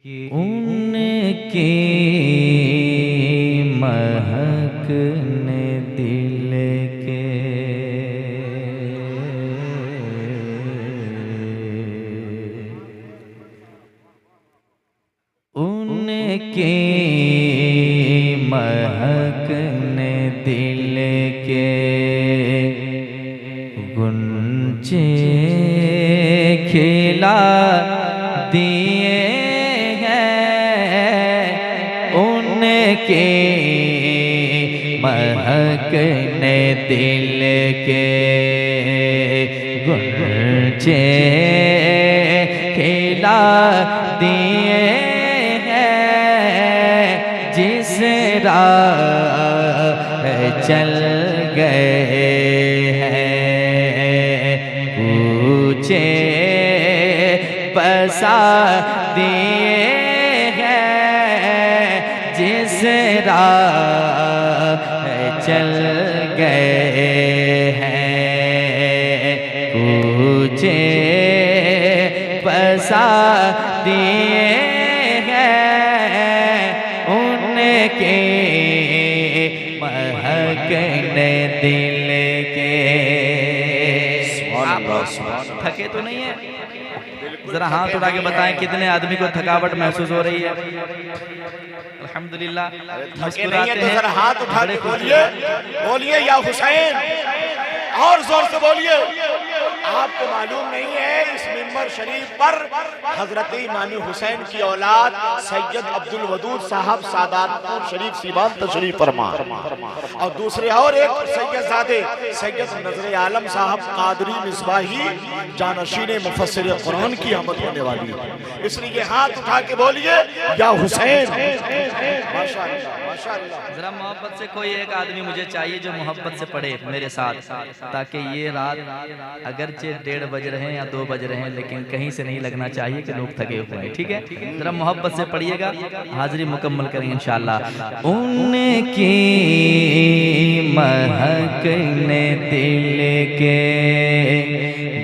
उनकी महक ने दिल के उनकी महक ने दिल के गुंजे खिला दिए के महक ने दिल के गुंजे खिला दिए हैं जिस राह चल गए हैं ऊंचे बसा दिए जिस राह चल गए हैं ऊंचे बसा दिए हैं उनके महक ने दिल के। थके तो नहीं है? जरा हाथ उठा के बताएं कितने आदमी को थकावट महसूस हो रही है? अल्हम्दुलिल्लाह। मुस्कुराते हैं तो जरा हाथ उठा के बोलिए, बोलिए या हुसैन, और जोर से बोलिए। आपको मालूम नहीं है इस मिंबर शरीफ पर हजरत इमाम हुसैन की औलाद सैयद अब्दुल वदूद साहब सादातपुर शरीफ सीवान तशरीफ फरमा और दूसरे और एक सैयदजादे सैयद नजर आलम साहब कादरी मिसबाही जानशीन मुफस्सिर कुरान की आमद होने वाली है। इसलिए हाथ उठा के बोलिए या हुसैन। जरा मोहब्बत से कोई एक आदमी मुझे चाहिए जो मोहब्बत से पढ़े मेरे साथ, ताकि ये रात अगरचे 1:30 बज रहे हैं या 2 बज रहे हैं लेकिन कहीं से नहीं लगना चाहिए कि लोग थके हुए हैं। ठीक है, जरा मोहब्बत से पढ़िएगा, हाजिरी मुकम्मल करेंगे इंशाअल्लाह। उनकी महक ने दिल के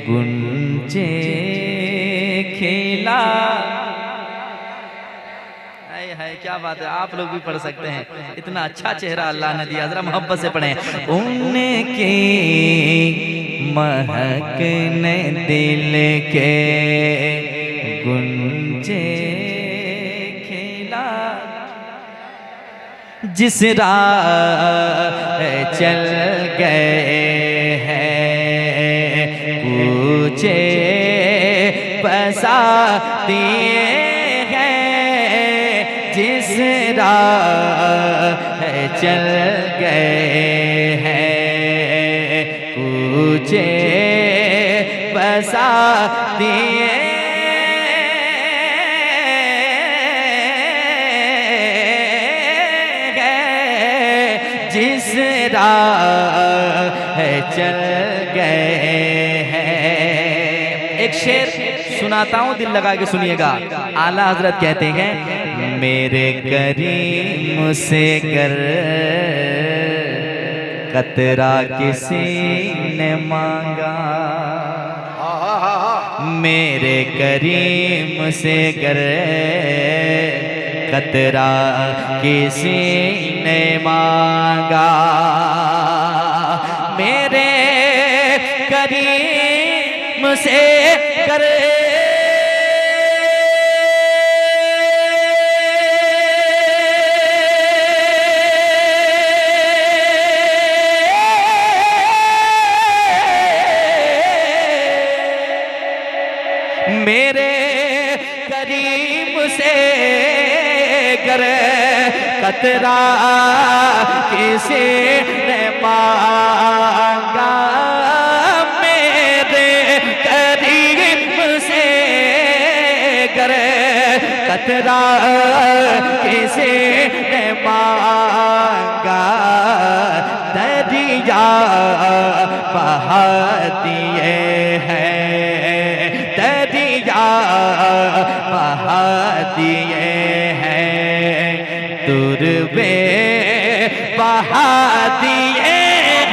गुंजे खिला। है क्या बात है, आप लोग भी पढ़ सकते हैं, इतना अच्छा चेहरा अल्लाह ने दिया। जरा मोहब्बत से पढ़ें। उनकी महक ने दिल के गुंजे खिला जिस राह चल गए हैं ऊंचे बसा दिए जिस राह चल गए हैं ऊंचे बसा दिए जिस राह चल गए हैं। एक शेर सुनाता हूँ, दिल लगा के सुनिएगा। आला हजरत कहते हैं मेरे करीम से कर कतरा किसी ने मांगा, मेरे करीम से कर कतरा किसी ने मांगा, मेरे करीम से कर मेरे करीम से कर कतरा किसी ने मांगा, मेरे करीम से कर कतरा किसी ने मांगा, दरिया बहा दिए हैं, दरिया बहा दिए हैं, तुरबे बहा दिए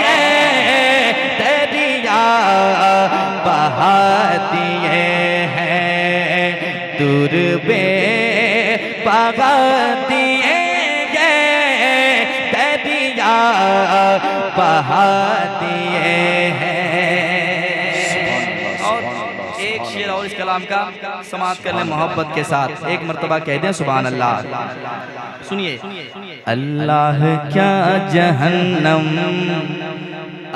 हैं, दरिया बहा दिए हैं, तुरबे बहा दिए दरिया बहा दिए हैं। और एक शेर और इस कलाम का समाप्त कर ले मोहब्बत के साथ, एक मर्तबा कह दें सुभान अल्लाह। सुनिए, अल्लाह क्या जहन्नम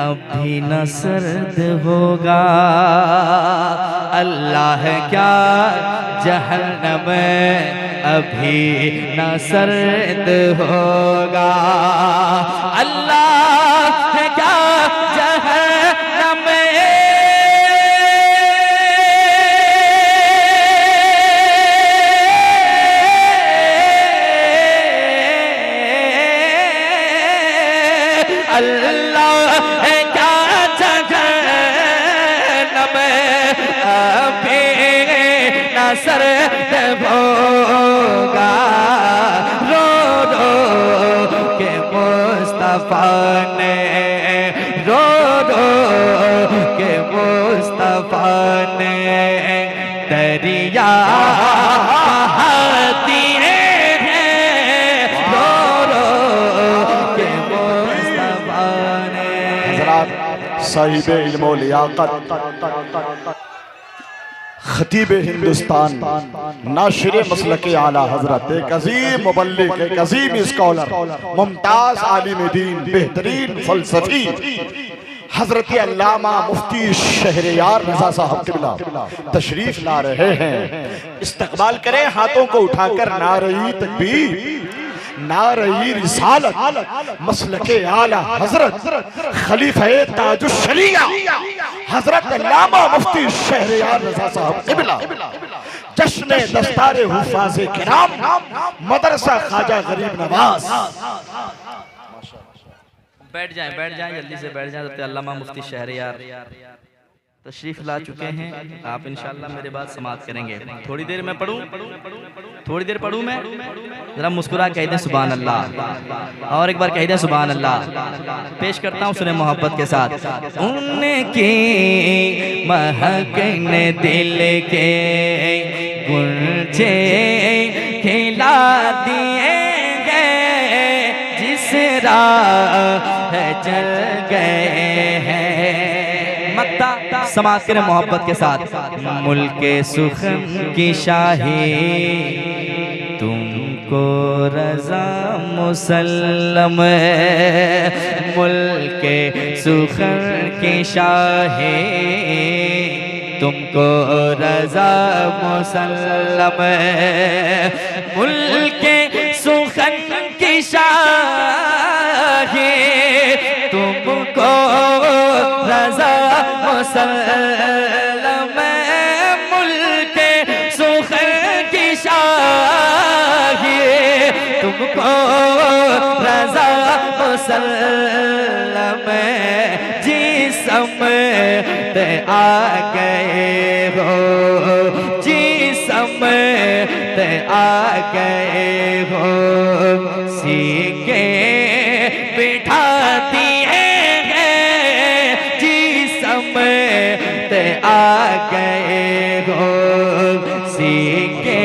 अभी न सर्द होगा, अल्लाह क्या जहन्नम अभी न सर्द होगा, अल्लाह क्या जहन्नम अल्लाह क्या जहन्नम अभी न सर्द होगा, रो रो के मुस्तफा ने, रो रो के मुस्तफा ने दरिया बहा दिए हैं, रो रो के मुस्तफा ने। हज़रात साहिब इल्म व लियाकत, खतीब हिंदुस्तान, नाशिर मसलक आला हजरत, एक अजीम मुबल्लिग, एक अजीम स्कॉलर, मुमताज आलिम दीन, बेहतरीन फलसफी हजरत अल्लामा मुफ्ती शहरयार रज़ा साहब क़िबला तशरीफ ला रहे हैं। इस्तकबाल करें हाथों को उठाकर, नारे तकबीर, नारे रिसालत, मसलके आला हजरत खलीफा ताजुश शरिया हजरत अल्लामा मुफ्ती शहरयार रज़ा साहब क़िबला, जश्न दस्तार हुफ़ाज़े किराम मदरसा ख्वाजा गरीब नवाज। बैठ जाएं जल्दी से बैठ जाएं। अल्लामा मुफ्ती शहरयार तशरीफ ला चुके हैं, आप इंशाअल्लाह मेरे बाद समाप्त करेंगे। थोड़ी देर मैं पढ़ूं, थोड़ी देर पढ़ूं मैं, जरा मुस्कुरा कह दें सुभान अल्लाह, और एक बार कह दें सुभान अल्लाह। पेश करता हूँ सुने मोहब्बत के साथ। उनकी महक ने दिल के गुंजे खिला दिए गए, जिस राह चल गए हैं। मक्ता समाज के मोहब्बत के साथ। मुल्के सुखन की शाही तुमको रज़ा मुसल्लम, मुल्के सुखन की शाही तुमको रज़ा मुसल्लम, मुल्के सुखन की शाही तुमको रज़ा मुसल्लम, मुल्के सुखन की शाही तुमको रज़ा मुसल्लम, जिसम ते आ गए हो, जिसम ते आ गए हो, सीखे बिठा दिए हैं, जिसम ते आ गए हो, सीखे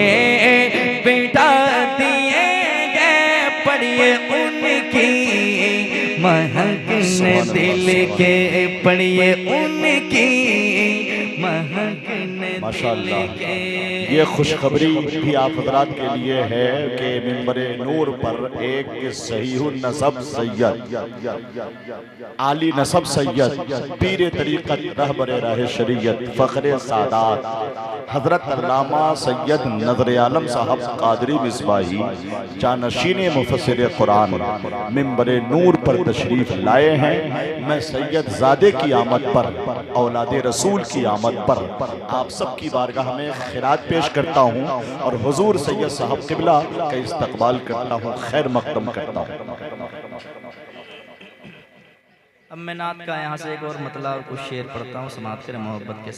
बिठा दिए गए। पढ़िए उनकी महक ने दिल के, पढ़िए उनकी महक ने दिल के। ये खुशखबरी भी आप हजरात के लिए है कि मिंबरे नूर पर एक सहीहुन नसब सैयद, आली नसब सैयद, पीर तरीक़त, रहबर राह शरीयत, फ़ख्रे सादात हजरत अल्लामा सैयद नज़र आलम साहब क़ादरी मिसबाही जानशीन मुफस्सिर कुरान मिंबरे नूर पर तशरीफ लाए हैं। मैं सैयद ज़ादे की आमद पर, औलादे रसूल की आमद पर आप सबकी बारगाह में खिरात पेश करता हूँ और हुजूर सैयद साहब क़िबला का इस्तकबाल करता हूँ, खैर मक़दम करता हूँ। अब मैं नात का यहाँ से एक और मतलब कुछ शेर पढ़ता हूँ, समाप्त करें मोहब्बत के साथ।